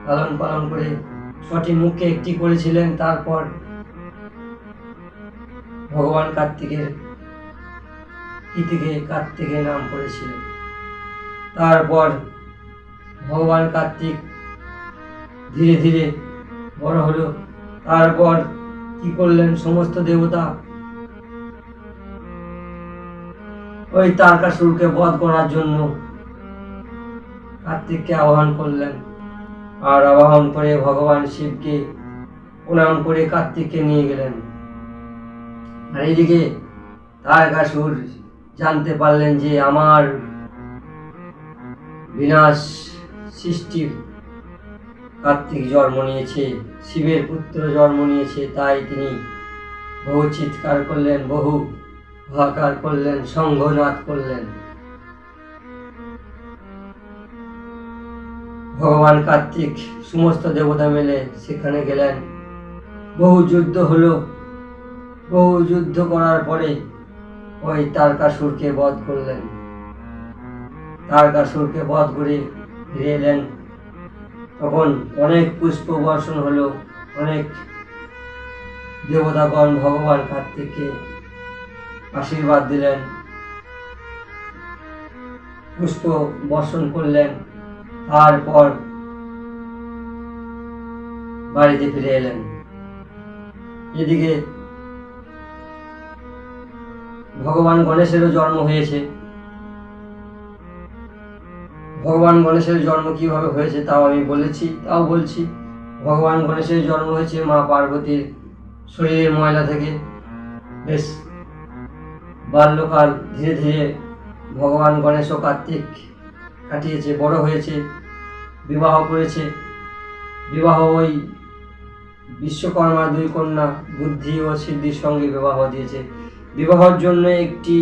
লালন পালন করে 6টি মুখে একটি করেছিলেন। তারপর ভগবান কার্তিকের কার্তিকে নাম করেছিলেন। তারপর ভগবান কার্তিক ধীরে ধীরে বড় হলো। তারপর কি করলেন, সমস্ত দেবতা ওই তারকাসুরকে বধ করার জন্য কার্তিককে আহ্বান করলেন। আর আবাহন করে ভগবান শিবকে প্রণাম করে কার্তিককে নিয়ে গেলেন। আর এইদিকে তারকাসুর জানতে পারলেন যে আমার বিনাশ সৃষ্টির কার্তিক জন্ম নিয়েছে, শিবের পুত্র জন্ম নিয়েছে। তাই তিনি বহু চিৎকার করলেন, বহু হাহাকার করলেন, শঙ্খনাদ করলেন। ভগবান কার্তিক সমস্ত দেবতা মিলে সেখানে গেলেন। বহু যুদ্ধ হলো। বহু যুদ্ধ করার পরে ওই তারকাসুরকে বধ করলেন। তারকাসুরকে বধ করে ফিরে এলেন। তখন অনেক পুষ্প বর্ষণ হলো। অনেক দেবতাগণ ভগবান কার্তিককে আশীর্বাদ দিলেন, পুষ্প বর্ষণ করলেন। তারপর বাড়িতে ফিরে এলেন। এদিকে ভগবান গণেশেরও জন্ম হয়েছে। ভগবান গণেশের জন্ম কিভাবে হয়েছে তাও আমি বলছি। ভগবান গণেশের জন্ম হয়েছে মা পার্বতীর শরীরের ময়লা থেকে। বেশ বাল্যকাল ধীরে ধীরে ভগবান গণেশ ও কার্তিক কাটিয়েছে, বড় হয়েছে, বিবাহ করেছে। বিবাহ ওই বিশ্বকর্মা 2 কন্যা বুদ্ধি ও সিদ্ধির সঙ্গে বিবাহ দিয়েছে। বিবাহের জন্য একটি